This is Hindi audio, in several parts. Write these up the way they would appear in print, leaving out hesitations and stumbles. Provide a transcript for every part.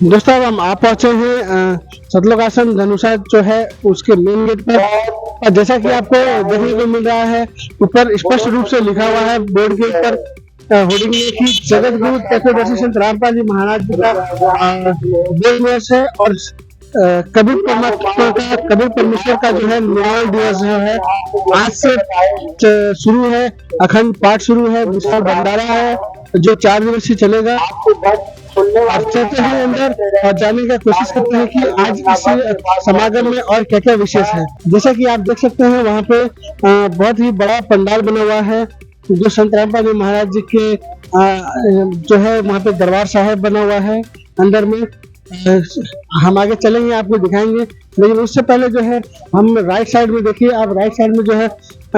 दोस्तों अब हम आ पहुंचे हैं सतलोक आश्रम धनुषा जो है उसके मेन गेट पर। और जैसा कि आपको देखने को मिल रहा है, ऊपर स्पष्ट रूप से लिखा हुआ है बोर्ड के ऊपर होर्डिंग में कि जगत गुरु तत्वदर्शी संत रामपाल जी महाराज जी का जन्म दिवस है। और कबीर परमात्मा का, कबीर परमेश्वर का जो है निर्वाण दिवस जो है आज से शुरू है। अखंड पाठ शुरू है, विशाल भंडारा है जो 4 दिवसीय चलेगा। आप चलते हैं अंदर और जानने का कोशिश करते हैं कि आज इस समागम में और क्या क्या विशेष है। जैसा कि आप देख सकते हैं वहाँ पे बहुत ही बड़ा पंडाल बना हुआ है जो संत रामपाल जी महाराज जी के जो है वहाँ पे दरबार साहब बना हुआ है अंदर में। हम आगे चलेंगे, आपको दिखाएंगे, लेकिन उससे पहले जो है हम राइट साइड में देखिए, आप राइट साइड में जो है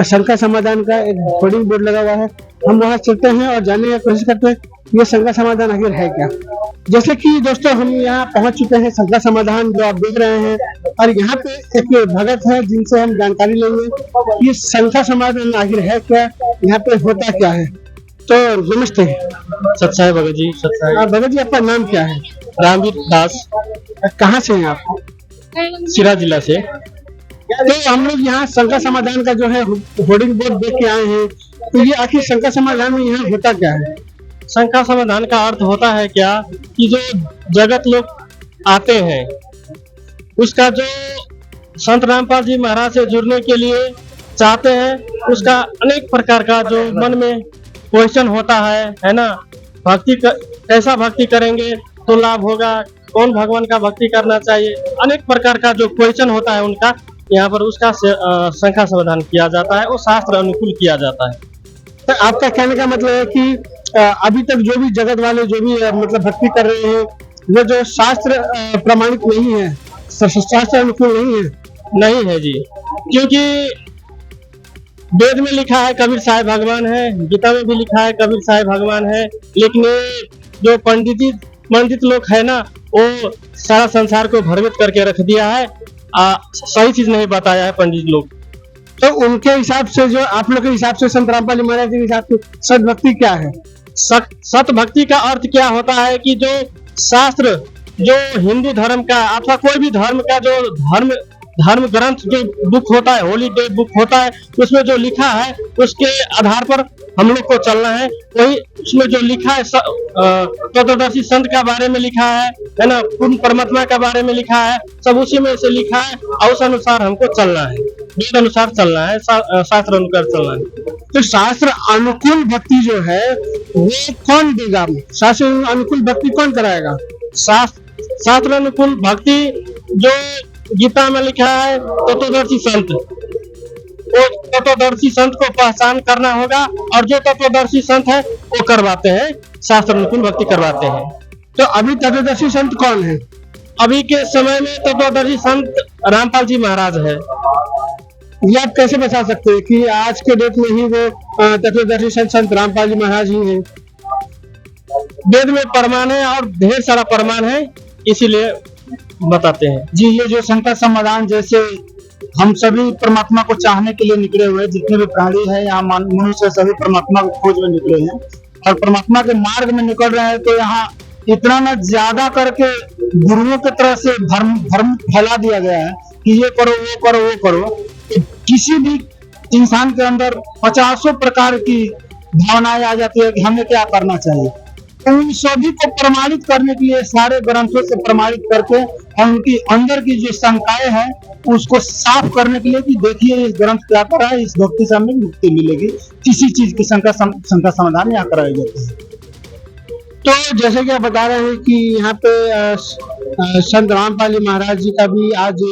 शंकर समाधान का एक होर्डिंग बोर्ड लगा हुआ है। हम वहाँ चलते हैं और जानने की कोशिश करते हैं ये शंकर समाधान आखिर है क्या। जैसे कि दोस्तों हम यहाँ पहुंच चुके हैं शंकर समाधान जो आप देख रहे हैं, और यहाँ पे एक भगत है जिनसे हम जानकारी लेंगे ये शंकर समाधान आखिर है क्या, यहाँ पे होता क्या है। तो नमस्ते। सत्साई भगत जी। सत्साई भगत जी, आपका नाम क्या है? रामवीर दास। कहाँ से हैं आप? सिरा जिला से। तो हम लोग यहाँ शंकर समाधान का जो है होर्डिंग बोर्ड देख के आए हैं, तो ये आखिर शंकर समाधान में यहाँ होता क्या है? शंकर समाधान का अर्थ होता है क्या कि जो जगत लोग आते हैं उसका जो संत रामपाल जी महाराज से जुड़ने के लिए चाहते हैं, उसका अनेक प्रकार का जो मन में क्वेश्चन होता है ना। कैसा भक्ति करेंगे तो लाभ होगा, कौन भगवान का भक्ति करना चाहिए, अनेक प्रकार का जो क्वेश्चन होता है उनका यहाँ पर उसका शंकर समाधान किया जाता है। वो शास्त्र अनुकूल किया जाता है। तो आपका कहने का मतलब है कि अभी तक जो भी जगत वाले जो भी मतलब भक्ति कर रहे हैं वो जो शास्त्र प्रमाणित नहीं है, शास्त्र अनुकूल नहीं है जी। क्योंकि वेद में लिखा है कबीर साहब भगवान है, गीता में भी लिखा है कबीर साहब भगवान है, लेकिन जो पंडित लोग है ना वो सारा संसार को भ्रमित करके रख दिया है। सही चीज नहीं बताया है पंडित लोग। तो उनके हिसाब से, जो आप लोग के हिसाब से, संत रामपाल जी महाराज के हिसाब से सत भक्ति क्या है? सत भक्ति का अर्थ क्या होता है कि जो शास्त्र, जो हिंदू धर्म का अथवा कोई भी धर्म का जो धर्म ग्रंथ जो बुक होता है, होली डे बुक होता है, उसमें जो लिखा है उसके आधार पर हम लोग को चलना है। वही उसमें जो लिखा है तत्वदर्शी संत का बारे में लिखा है ना, पूर्ण परमात्मा का बारे में लिखा है, सब उसी में से लिखा है और उस अनुसार हमको चलना है, वेद अनुसार चलना है, शास्त्र अनुसार चलना है। तो शास्त्र अनुकूल भक्ति जो है वो कौन देगा? शास्त्र अनुकूल भक्ति कौन कराएगा? शास्त्र अनुकूल भक्ति जो गीता में लिखा है तत्वदर्शी संत, वो तत्वदर्शी संत को पहचान करना होगा और जो तत्वदर्शी संत है वो करवाते हैं, शास्त्र अनुकूल भक्ति करवाते हैं। तो अभी तत्वदर्शी संत कौन है? अभी के समय में तत्वदर्शी संत रामपाल जी महाराज है। ये आप कैसे बता सकते हैं कि आज के डेट में ही वो तत्वदर्शी संत रामपाल जी महाराज ही हैं? वेद में प्रमाण है और ढेर सारा प्रमाण है, इसीलिए बताते हैं जी। ये जो शंकर समाधान, जैसे हम सभी परमात्मा को चाहने के लिए निकले हुए, जितने भी प्राणी है यहाँ मनुष्य सभी परमात्मा को खोज में निकले हैं और परमात्मा के मार्ग में निकल रहे हैं। तो यहाँ इतना न ज्यादा करके गुरुओं की तरह से धर्म फैला दिया गया है कि ये करो वो करो वो करो। किसी भी इंसान के अंदर 50 प्रकार की भावनाएं आ जाती है कि हमें क्या करना चाहिए। उन सभी को प्रमाणित करने के लिए सारे ग्रंथों से प्रमाणित करके उनकी अंदर की जो शंकाएं हैं उसको साफ करने के लिए कि देखिए इस ग्रंथ क्या कर रहा है, इस भक्ति से हमें मुक्ति मिलेगी, किसी चीज की शंका समाधान यहाँ कराई जाती है। तो जैसे कि आप बता रहे हैं कि यहाँ पे संत रामपाल जी महाराज जी का भी आज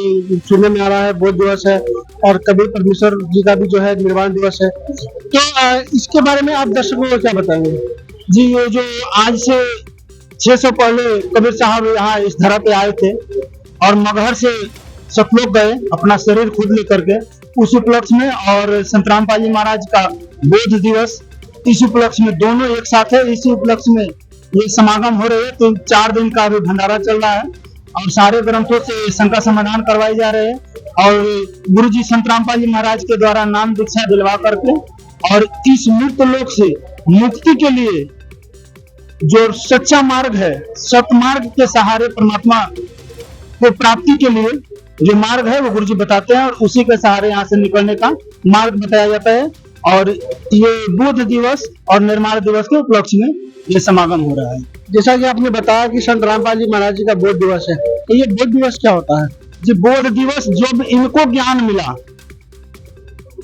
सुनने में आ रहा है बोध दिवस है और कबीर परमेश्वर जी का भी जो है निर्वाण दिवस है। तो इसके बारे में आप दर्शकों को क्या बताएंगे? जी, ये जो आज से 600 पहले कबीर साहब यहाँ इस धरा पे आए थे और मगहर से सतलोक गए अपना शरीर खुद लेकर के, उस उपलक्ष्य में, और संत रामपाल जी महाराज का बोध दिवस इस उपलक्ष्य में, दोनों एक साथ है। इसी उपलक्ष्य में ये समागम हो रहे हैं। तो 4 दिन का अभी भंडारा चल रहा है और सारे ग्रंथों से शंकर समाधान करवाए जा रहे हैं और गुरु जी संत रामपाल जी महाराज के द्वारा नाम दीक्षा दिलवा करके और इस मृत लोक से मुक्ति के लिए जो सच्चा मार्ग है, सतमार्ग के सहारे परमात्मा को प्राप्ति के लिए जो मार्ग है वो गुरु जी बताते हैं और उसी के सहारे यहाँ से निकलने का मार्ग बताया जाता है। और ये बुद्ध दिवस और निर्माण दिवस के उपलक्ष्य में ये समागम हो रहा है। जैसा कि आपने बताया कि संत रामपाल जी महाराज जी का बोध दिवस है, तो ये बोध दिवस क्या होता है? जी बोध दिवस जब इनको ज्ञान मिला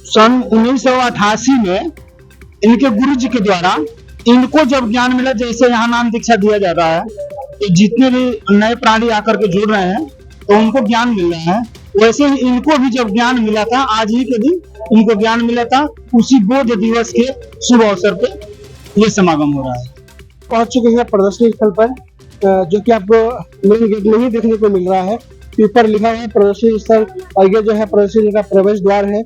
सन 1988 में इनके गुरु जी के द्वारा, इनको जब ज्ञान मिला, जैसे यहाँ नाम दीक्षा दिया जा रहा है तो जितने भी नए प्राणी आकर के जुड़ रहे हैं तो उनको ज्ञान मिल रहा है, वैसे ही इनको भी जब ज्ञान मिला था, आज ही के दिन इनको ज्ञान मिला था, उसी बोध दिवस के शुभ अवसर पे ये समागम हो रहा है। पहुंच चुके हैं प्रदर्शनी स्थल पर, जो कि आपको मेन गेट में ही देखने को मिल रहा है। ऊपर लिखा है प्रदर्शनी स्थल और ये जो है प्रदर्शनी का प्रवेश द्वार है।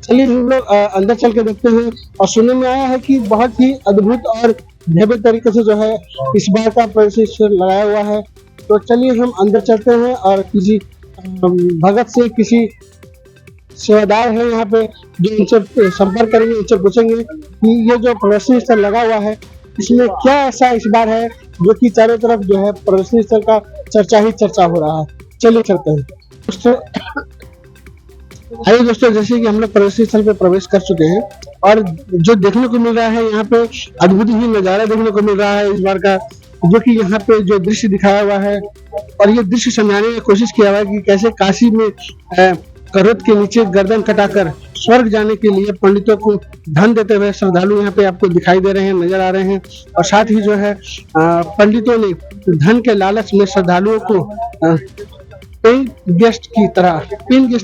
चलिए हम लोग अंदर चल के देखते हैं। और सुनने में आया है कि बहुत ही अद्भुत और भव्य तरीके से जो है इस बार का प्रदर्शनी स्थल लगाया हुआ है। तो चलिए हम अंदर चलते हैं और किसी भगत से, किसी सेवादार है यहाँ पे, जो इनसे संपर्क करेंगे, इनसे पूछेंगे कि ये जो प्रदर्शनी स्थल लगा हुआ है इसमें क्या ऐसा इस बार है जो कि चारों तरफ जो है प्रदर्शनी स्थल का चर्चा ही चर्चा हो रहा है। चलिए चलते हैं दोस्तों। आइए दोस्तों, जैसे कि हम लोग प्रदर्शनी स्थल पे प्रवेश कर चुके हैं और जो देखने को मिल रहा है यहाँ पे अद्भुत ही नजारा देखने को मिल रहा है इस बार का, जो कि यहाँ पे जो दृश्य दिखाया हुआ है और ये दृश्य समझाने की कोशिश किया हुआ है कि कैसे काशी में करोत के नीचे गर्दन कटाकर स्वर्ग जाने के लिए पंडितों को धन देते हुए श्रद्धालु यहाँ पे आपको दिखाई दे रहे हैं, नजर आ रहे हैं। और साथ ही जो है पंडितों ने धन के लालच में श्रद्धालुओं को पेन गेस्ट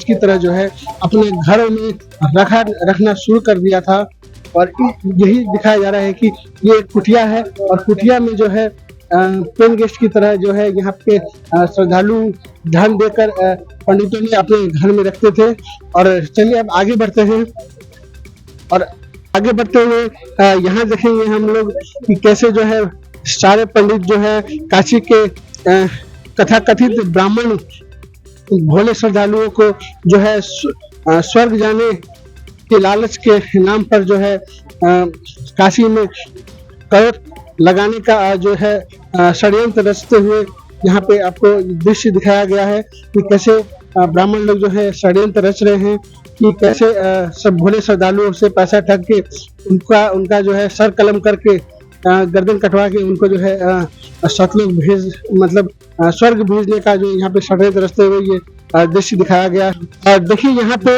की तरह जो है अपने घरों में रखना शुरू कर दिया था। और यही दिखाया जा रहा है कि ये कुटिया है और कुटिया में जो है पेन गेस्ट की तरह जो है यहाँ पे श्रद्धालु धन देकर पंडितों ने अपने घर में रखते थे। और चलिए अब आगे बढ़ते हैं और आगे बढ़ते हुए यहाँ देखेंगे हम लोग कि कैसे जो है सारे पंडित जो है काशी के कथाकथित ब्राह्मण भोले श्रद्धालुओं को जो है स्वर्ग जाने के लालच के नाम पर जो है काशी में करोत लगाने का जो है षड्यंत्र रचते हुए यहाँ पे आपको दृश्य दिखाया गया है कि कैसे ब्राह्मण लोग जो है षड्यंत्र रच रहे हैं कि कैसे सब भोले श्रद्धालुओं से पैसा ठग के उनका जो है सर कलम करके गर्दन कटवा के उनको जो है सतलोक मतलब स्वर्ग भेजने का जो यहाँ पे षड्यंत्र रचते हुए ये दृश्य दिखाया गया है। देखिए यहाँ पे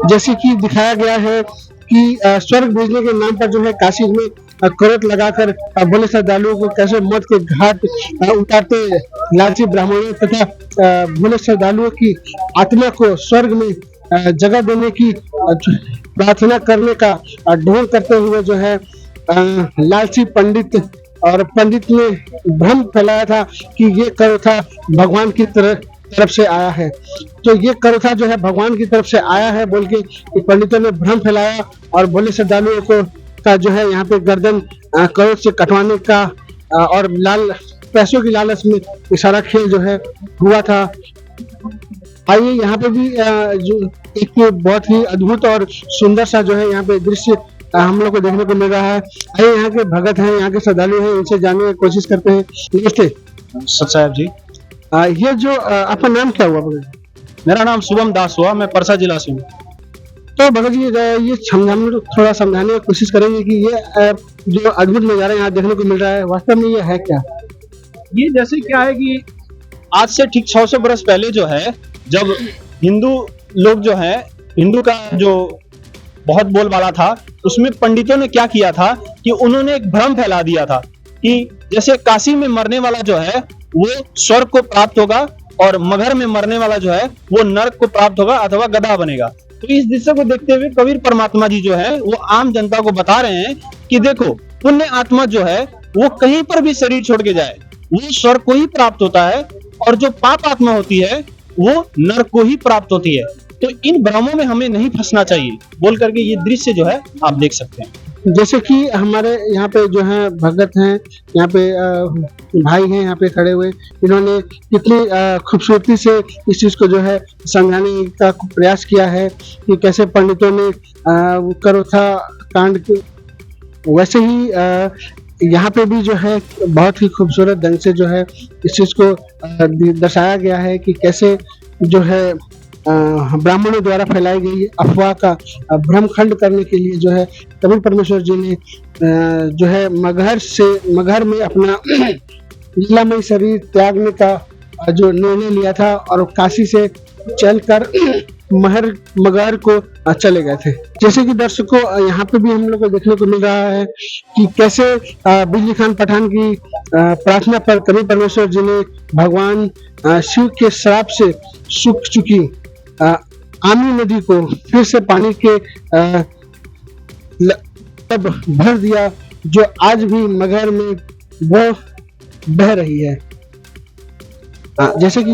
जैसे कि दिखाया गया है कि स्वर्ग भेजने के नाम पर जो है काशी में करोत लगाकर भोले श्रद्धालुओं को कैसे मौत के घाट उतारते लालची ब्राह्मणों तथा भोले श्रद्धालुओं की आत्मा को स्वर्ग में जगह देने की प्रार्थना करने का ढोंग करते हुए जो है लालची पंडित ने भ्रम फैलाया था कि ये करोथा भगवान की तरफ से आया है। तो ये करोथा जो है भगवान की तरफ से आया है बोल के पंडितों ने भ्रम फैलाया और भोले श्रद्धालुओं को का जो है यहाँ पे गर्दन करोत से कटवाने का और पैसों की लालच में इशारा खेल जो है हुआ था। आइए यहाँ पे भी जो एक बहुत ही अद्भुत और सुंदर सा जो है यहाँ पे दृश्य हम लोग को देखने को मिल रहा है। आइए यहाँ के भगत हैं, यहाँ के श्रद्धालु हैं, इनसे जानने की कोशिश करते हैं। नमस्ते सत साहब जी। ये जो आपका नाम क्या हुआ भगत? मेरा नाम शुभम दास हुआ, मैं परसा जिला से हूँ। तो भगत जी ये थोड़ा समझाने की कोशिश करेंगे कि ये जो अद्भुत नजारा यहाँ देखने को मिल रहा है वास्तव में ये है क्या? ये जैसे क्या है कि आज से ठीक 600 बरस पहले जो है, जब हिंदू लोग जो है, हिंदू का जो बहुत बोलबाला था, उसमें पंडितों ने क्या किया था कि उन्होंने एक भ्रम फैला दिया था कि जैसे काशी में मरने वाला जो है वो स्वर्ग को प्राप्त होगा और मगहर में मरने वाला जो है वो नरक को प्राप्त होगा अथवा गधा बनेगा। तो इस दृश्य को देखते हुए कबीर परमात्मा जी जो है वो आम जनता को बता रहे हैं कि देखो, पुण्य आत्मा जो है वो कहीं पर भी शरीर छोड़ के जाए वो स्वर्ग को ही प्राप्त होता है और जो पाप आत्मा होती है वो नरक को ही प्राप्त होती है। तो इन भ्रमों में हमें नहीं फंसना चाहिए बोल करके ये दृश्य जो है आप देख सकते हैं। जैसे कि हमारे यहाँ पे जो है भगत हैं, यहाँ पे भाई हैं यहाँ पे खड़े हुए, इन्होंने कितनी खूबसूरती से इस चीज को जो है समझाने का प्रयास किया है कि कैसे पंडितों ने करोथा कांड के वैसे ही यहाँ पे भी जो है बहुत ही खूबसूरत ढंग से जो है इस चीज को दर्शाया गया है कि कैसे जो है ब्राह्मणों द्वारा फैलाई गई अफवाह का भ्रमखंड करने के लिए जो है कबीर परमेश्वर जी ने जो है मगहर में अपना लीलामय शरीर त्यागने का जो निर्णय लिया था और काशी से चलकर मगहर को चले गए थे। जैसे कि दर्शकों यहाँ पे भी हम लोग को देखने को मिल रहा है कि कैसे बिजली खान पठान की प्रार्थना पर कबीर परमेश्वर जी ने भगवान शिव के श्राप से सूख चुकी आमी नदी को फिर से पानी के तब भर दिया, जो आज भी मगहर में वो बह रही है। जैसे कि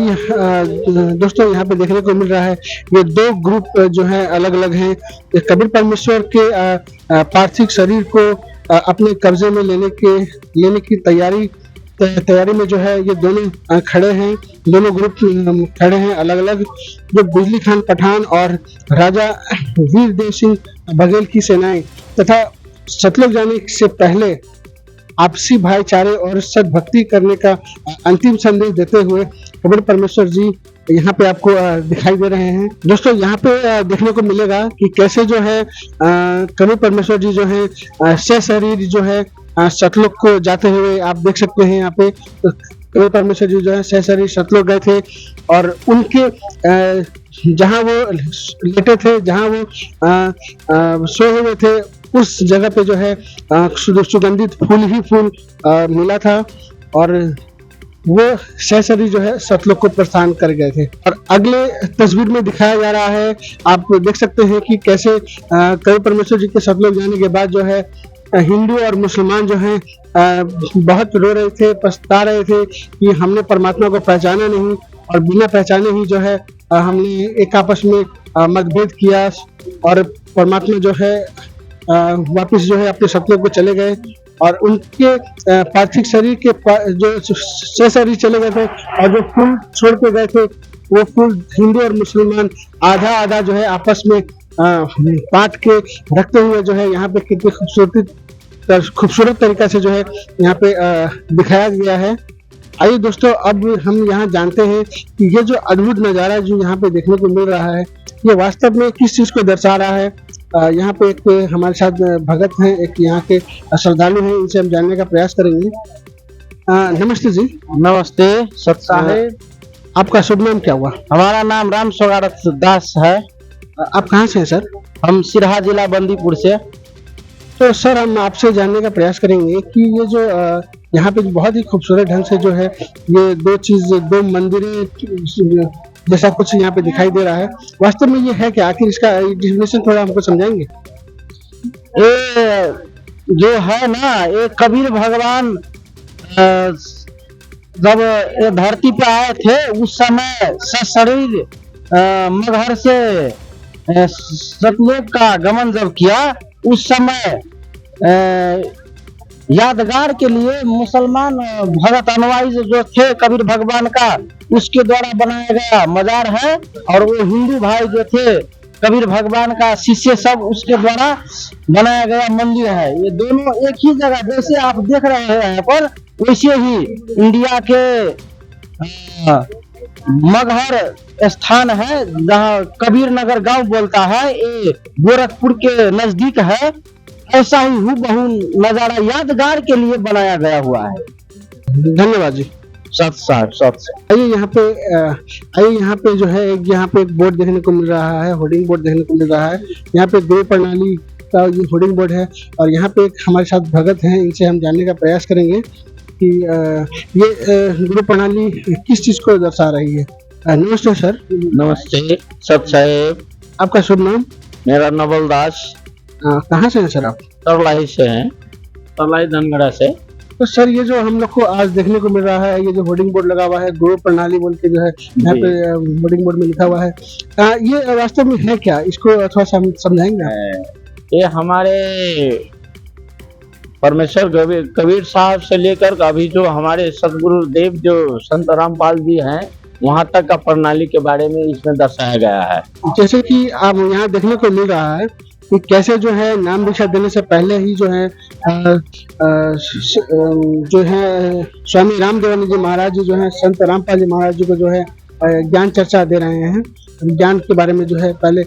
दोस्तों यहाँ पे देखने को मिल रहा है ये दो ग्रुप जो है अलग अलग हैं। कबीर परमेश्वर के पार्थिव शरीर को अपने कब्जे में लेने की तैयारी में जो है ये दोनों खड़े हैं, दोनों ग्रुप खड़े हैं अलग अलग। जो बिजली खान पठान और राजा वीरदेव सिंह बघेल की सेनाएं तथा सतलुज जाने से पहले आपसी भाईचारे और सद्भक्ति करने का अंतिम संदेश देते हुए कबीर परमेश्वर जी यहाँ पे आपको दिखाई दे रहे हैं। दोस्तों यहाँ पे देखने को मिलेगा कि कैसे जो है कबीर परमेश्वर जी जो है सशरीर जो है सतलुज को जाते हुए आप देख सकते हैं। यहाँ पे कबीर परमेश्वर जी जो है सशरीर सतलुज गए थे और उनके जहाँ वो लेटे थे, जहाँ वो सोए हुए थे, उस जगह पे जो है सुगंधित फूल ही फूल मिला था और वो सशरीर जो है सतलुज को प्रस्थान कर गए थे। और अगले तस्वीर में दिखाया जा रहा है, आप देख सकते हैं कि कैसे कबीर परमेश्वर जी के सतलुज जाने के बाद जो है हिंदू और मुसलमान जो हैं बहुत रो रहे थे, पछता रहे थे कि हमने परमात्मा को पहचाना नहीं और बिना पहचाने ही जो है हमने एक आपस में मतभेद किया और परमात्मा जो है वापस जो है अपने सतलुज को चले गए और उनके पार्थिव शरीर के जो सशरीर चले गए थे और जो फूल छोड़ के गए थे वो फूल हिंदू और मुसलमान आधा आधा जो है आपस में बांट के रखते हुए जो है यहाँ पे कितनी खूबसूरत तरीका से जो है यहाँ पे दिखाया गया है। आइए दोस्तों अब हम यहाँ जानते हैं कि ये जो अद्भुत नज़ारा जो यहाँ पे देखने को मिल रहा है ये वास्तव में किस चीज़ को दर्शा रहा है। यहाँ पे एक हमारे साथ भगत हैं, एक यहाँ के श्रद्धालु हैं, इनसे हम जानने का प्रयास करेंगे। नमस्ते जी। नमस्ते सत साहेब। आपका शुभ नाम क्या हुआ? हमारा नाम राम स्वगारत दास है। आप कहाँ से हैं सर? हम सिरहा जिला बंदीपुर से। तो सर हम आपसे जानने का प्रयास करेंगे कि ये जो यहाँ पे बहुत ही खूबसूरत ढंग से जो है ये दो मंदिरें जैसा कुछ यहाँ पे दिखाई दे रहा है, वास्तव में ये है क्या? आखिर इसका डेफिनेशन थोड़ा हमको समझाएंगे? ये जो है ना, ये कबीर भगवान जब ये धरती पे आए थे उस समय सशरीर मगहर से सतलुज का गमन जब किया उस समय यादगार के लिए मुसलमान भगत अनुयायी जो थे कबीर भगवान का उसके द्वारा बनाया गया मजार है और वो हिंदू भाई जो थे कबीर भगवान का शिष्य सब उसके द्वारा बनाया गया मंदिर है। ये दोनों एक ही जगह जैसे आप देख रहे हैं यहाँ पर वैसे ही इंडिया के मगहर स्थान है जहाँ कबीर नगर गांव बोलता है, ये गोरखपुर के नजदीक है। ऐसा ही हूबहू नजारा यादगार के लिए बनाया गया हुआ है। धन्यवाद जी। आइए यहाँ पे जो है यहाँ पे एक बोर्ड देखने को मिल रहा है, होर्डिंग बोर्ड देखने को मिल रहा है। यहाँ पे गुरु प्रणाली का ये होर्डिंग बोर्ड है और यहाँ पे एक हमारे साथ भगत हैं, इनसे हम जानने का प्रयास करेंगे कि ये गुरु प्रणाली किस चीज को दर्शा रही है। नमस्ते सर। नमस्ते सत साहेब। आपका शुभ नाम? मेरा नवल दास। कहाँ से हैं सर आप? तरलाई से हैं, तरलाई धनगढ़ा से। तो सर ये जो हम लोग को आज देखने को मिल रहा है, ये जो होर्डिंग बोर्ड लगा हुआ है गुरु प्रणाली बोल के जो है यहाँ पे होर्डिंग बोर्ड में लिखा हुआ है, ये वास्तव में है क्या? इसको थोड़ा समझाएंगे? ये हमारे परमेश्वर कबीर साहब से लेकर अभी जो हमारे सतगुरु देव जो संत रामपाल जी हैं वहाँ तक का प्रणाली के बारे में इसमें दर्शाया गया है। जैसे कि आप यहाँ देखने को मिल रहा है कि कैसे जो है नाम दीक्षा देने से पहले ही जो है जो है स्वामी रामदेवानंद जी महाराज जी जो है संत रामपाल जी महाराज जी को जो है ज्ञान चर्चा दे रहे हैं, ज्ञान के बारे में जो है पहले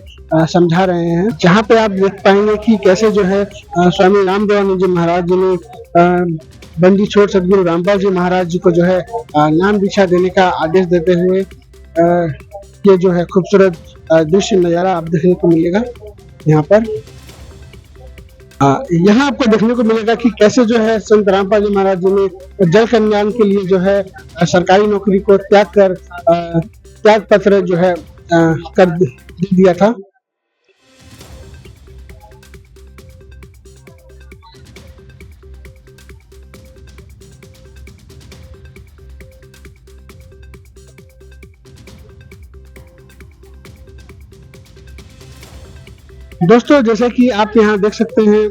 समझा रहे हैं। जहाँ पे आप देख पाएंगे कि कैसे जो है स्वामी रामदेवानंद जी महाराज जी ने बंदी छोड़ सदगुरु रामपाल जी महाराज जी को जो है नाम दीक्षा देने का आदेश देते हुए ये जो है खूबसूरत दृश्य नज़ारा आप देखने को मिलेगा। यहाँ पर यहाँ आपको देखने को मिलेगा कि कैसे जो है संत रामपाल जी महाराज जी ने जल कल्याण के लिए जो है सरकारी नौकरी को त्याग कर त्याग पत्र जो है कर दिया था। दोस्तों जैसे कि आप यहाँ देख सकते हैं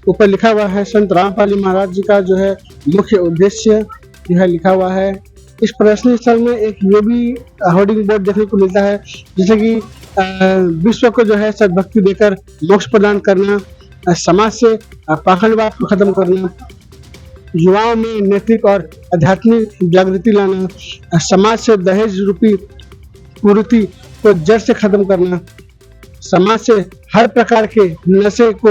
ऊपर लिखा हुआ है संत रामपाल जी महाराज जी का जो है मुख्य उद्देश्य यह लिखा हुआ है। इस प्रदर्शनी स्थल में एक ये भी होर्डिंग बोर्ड देखने को मिलता है जैसे कि विश्व को जो है सद्भक्ति देकर मोक्ष प्रदान करना, समाज से पाखंडवाद को खत्म करना, युवाओं में नैतिक और आध्यात्मिक जागृति लाना, समाज से दहेज रूपी कुरीति को जड़ से खत्म करना, समाज से हर प्रकार के नशे को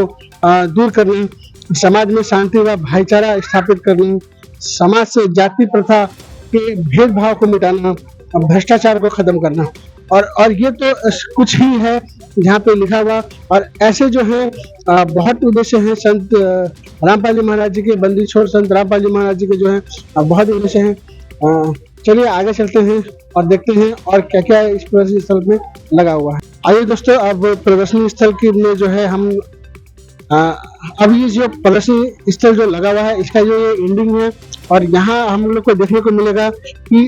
दूर करना, समाज में शांति व भाईचारा स्थापित करना, समाज से जाति प्रथा के भेदभाव को मिटाना, भ्रष्टाचार को खत्म करना। और ये तो कुछ ही है यहाँ पे लिखा हुआ। और ऐसे जो है बहुत उद्देश्य हैं संत रामपाल जी महाराज जी के, बंदी छोड़ संत रामपाल जी महाराज जी के जो है बहुत उद्देश्य हैं। चलिए आगे चलते हैं और देखते हैं और क्या क्या इस प्रदर्शनी स्थल में लगा हुआ है। आइए दोस्तों अब प्रदर्शनी स्थल की में जो है हम अब ये जो प्रदर्शनी स्थल जो लगा हुआ है इसका जो ये एंडिंग है और यहाँ हम लोग को देखने को मिलेगा कि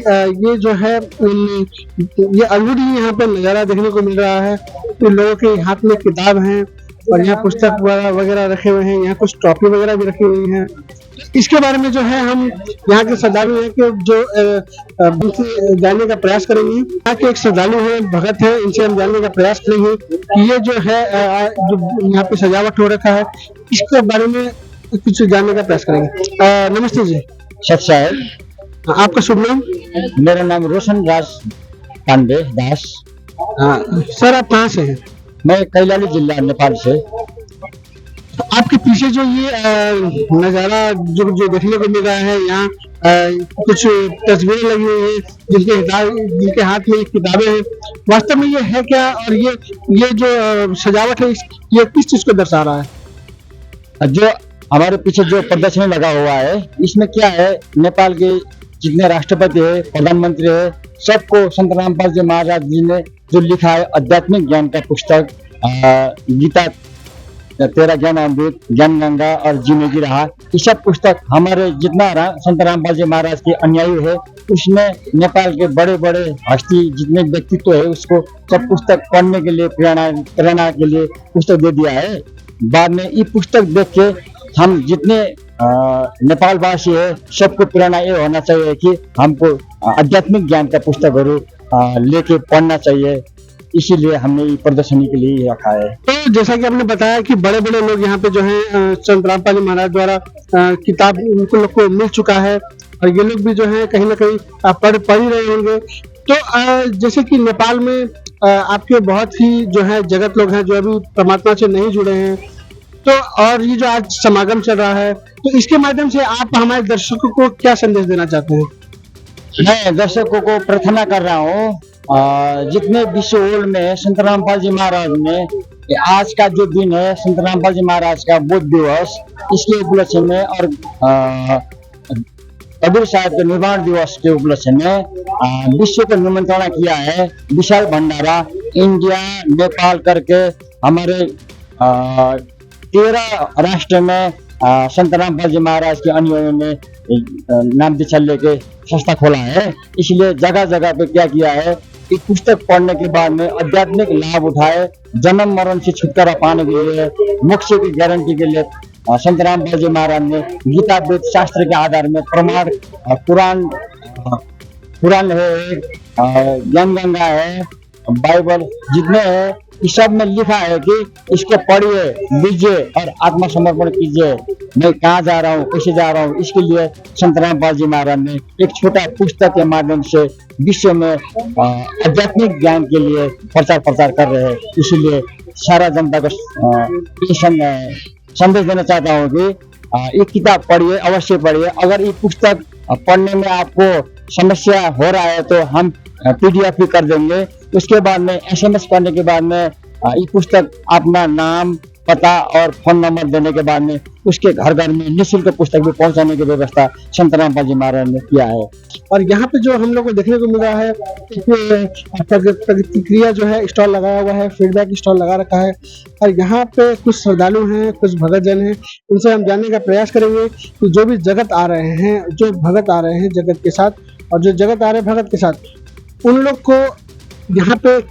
ये जो है ये ऑलरेडी यहाँ पे नज़ारा देखने को मिल रहा है कि लोगों के हाथ में किताब हैं और यहाँ पुस्तक वगैरह रखे हुए हैं, यहाँ कुछ ट्रॉफी वगैरह भी रखी हुई हैं। इसके बारे में जो है हम यहाँ के श्रद्धालु हैं कि जो जानने का प्रयास करेंगे। यहाँ के एक श्रद्धालु हैं, भगत हैं, इनसे हम जानने का प्रयास करेंगे कि ये जो है जो यहाँ पे सजावट हो रखा है इसके बारे में कुछ जानने का प्रयास करेंगे। नमस्ते जी। सत साहब, आपका शुभ नाम? मेरा नाम रोशन राज पांडे दास। सर आप कहाँ से हैं? मैं कैलाली जिला नेपाल से। तो आपके पीछे जो ये नज़ारा जो देखने को मिल रहा है, यहाँ कुछ तस्वीरें लगी हुई हैं जिनके हाथ में किताबें हैं, वास्तव में ये है क्या? और ये जो सजावट है ये किस चीज को दर्शा रहा है? जो हमारे पीछे जो प्रदर्शनी लगा हुआ है इसमें क्या है, नेपाल के जितने राष्ट्रपति है, प्रधानमंत्री है, सबको संत रामपाल जी महाराज जी ने जो लिखा है आध्यात्मिक ज्ञान का पुस्तक गीता, 13 ज्ञान अमृत, ज्ञान गंगा और जीने की राह, ये सब पुस्तक हमारे जितना संत रामपाल जी महाराज के अनुयायी है उसने नेपाल के बड़े बड़े हस्ती जितने व्यक्तित्व है उसको सब पुस्तक पढ़ने के लिए प्रेरणा के लिए पुस्तक दे दिया है। बाद में ये पुस्तक देख के हम जितने नेपाल वासी है सबको प्रेरणा ये होना चाहिए कि हमको आध्यात्मिक ज्ञान का पुस्तक लेके पढ़ना चाहिए, इसीलिए हमने ये प्रदर्शनी के लिए रखा है। तो जैसा कि आपने बताया कि बड़े बड़े लोग यहाँ पे जो है संत रामपाल जी महाराज द्वारा किताब उनको लोग को मिल चुका है और ये लोग भी जो है कहीं ना कहीं पढ़ ही रहे होंगे। तो जैसे कि नेपाल में आपके बहुत ही जो है जगत लोग हैं जो अभी परमात्मा से नहीं जुड़े हैं, तो और ये जो आज समागम चल रहा है तो इसके माध्यम से आप हमारे दर्शकों को क्या संदेश देना चाहते हैं? मैं दर्शकों को प्रार्थना कर रहा हूँ जितने विश्व वर्ल्ड में संत रामपाल जी महाराज ने आज का जो दिन है संत रामपाल जी महाराज का बुद्ध दिवस, इसके उपलक्ष्य में और कबीर साहब के निर्वाण दिवस के उपलक्ष्य में विश्व को निमंत्रणा किया है। विशाल भंडारा इंडिया नेपाल करके हमारे 13 राष्ट्र में संत रामपाल जी महाराज के अनुयायियों ने नाम दीक्षा लेके संस्था खोला है। इसलिए जगह जगह पे क्या किया है कि पुस्तक पढ़ने के बाद में आध्यात्मिक लाभ उठाए, जन्म मरण से छुटकारा पाने के लिए, मोक्ष की गारंटी के लिए संत रामपाल जी महाराज ने गीता वेद शास्त्र के आधार में प्रमाण कुरान है, ज्ञान गंगा है, बाइबल जितने है इस सब में लिखा है कि इसको पढ़िए, लीजिए और आत्मसमर्पण कीजिए। मैं कहाँ जा रहा हूँ, कैसे जा रहा हूँ, इसके लिए संत रामपाल जी महाराज ने एक छोटा पुस्तक के माध्यम से विश्व में आध्यात्मिक ज्ञान के लिए प्रचार कर रहे हैं। इसीलिए सारा जनता को संदेश देना चाहता हूँ कि ये किताब पढ़िए, अवश्य पढ़िए। अगर ये पुस्तक पढ़ने में आपको समस्या हो रहा है तो हम PDF भी कर देंगे। उसके बाद में SMS करने के बाद में ये पुस्तक अपना नाम, पता और फोन नंबर देने के बाद में उसके घर में निःशुल्क पुस्तक भी पहुंचाने की व्यवस्था संत रामपाल जी महाराज ने किया है। और यहाँ पे जो हम लोग को देखने को मिल रहा है, प्रतिक्रिया जो है स्टॉल लगाया हुआ है, फीडबैक स्टॉल लगा रखा है। और यहाँ पे कुछ श्रद्धालु हैं, कुछ भगत जन हैं, उनसे हम जानने का प्रयास करेंगे कि जो भी जगत आ रहे हैं, जो भगत आ रहे हैं जगत के साथ, और जो जगत आ रहे हैं भगत के साथ, उन लोग को यहाँ पे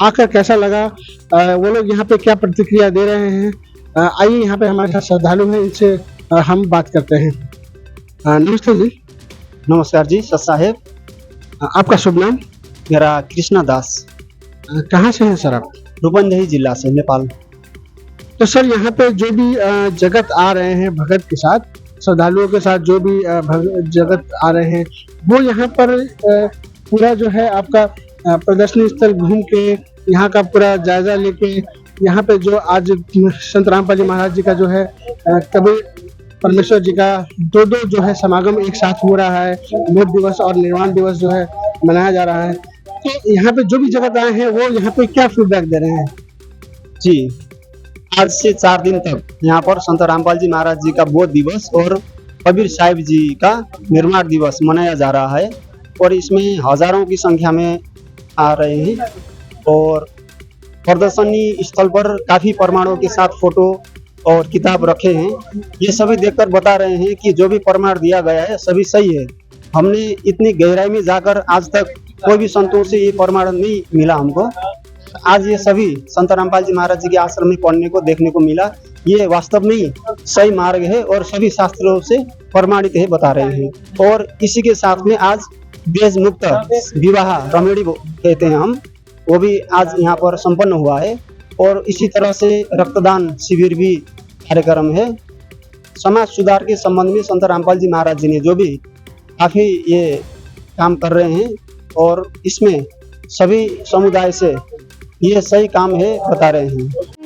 आकर कैसा लगा, वो लोग यहाँ पे क्या प्रतिक्रिया दे रहे हैं। आइए यहाँ पे हमारे साथ श्रद्धालु हैं, इनसे हम बात करते हैं। नमस्ते जी। नमस्कार जी, सत साहेब। आपका शुभ नाम? मेरा कृष्णा दास। कहाँ से हैं सर आप? रूपंदेही जिला से, नेपाल। तो सर यहाँ पे जो भी जगत आ रहे हैं भगत के साथ, श्रद्धालुओं के साथ जो भी जगत आ रहे हैं, वो यहाँ पर पूरा जो है आपका प्रदर्शनी स्थल घूम के, यहाँ का पूरा जायजा लेके, यहाँ पे जो आज संत रामपाल जी महाराज जी का जो है कबीर परमेश्वर जी का दो जो है समागम एक साथ हो रहा है, मोट दिवस और निर्वाण दिवस जो है मनाया जा रहा है। तो यहाँ पे जो भी जगत आए हैं वो यहाँ पे क्या फीडबैक दे रहे हैं? जी, आज से 4 दिन तक यहाँ पर संत रामपाल जी महाराज जी का बोध दिवस और कबीर साहिब जी का निर्माण दिवस मनाया जा रहा है। और इसमें हजारों की संख्या में आ रहे हैं। और प्रदर्शनी स्थल पर काफ़ी प्रमाणों के साथ फोटो और किताब रखे हैं। ये सभी देखकर बता रहे हैं कि जो भी प्रमाण दिया गया है सभी सही है। हमने इतनी गहराई में जाकर आज तक कोई भी संतों से ये प्रमाण नहीं मिला हमको। आज ये सभी संत रामपाल जी महाराज जी के आश्रम में पढ़ने को देखने को मिला। ये वास्तव में सही मार्ग है और सभी शास्त्रों से प्रमाणित है, बता रहे हैं। और इसी के साथ में आज देश मुक्त विवाह रमेड़ी कहते हैं हम, वो भी आज यहाँ पर संपन्न हुआ है। और इसी तरह से रक्तदान शिविर भी कार्यक्रम है। समाज सुधार के संबंध में संत रामपाल जी महाराज जी ने जो भी काफ़ी ये काम कर रहे हैं और इसमें सभी समुदाय से ये सही काम है, बता रहे हैं।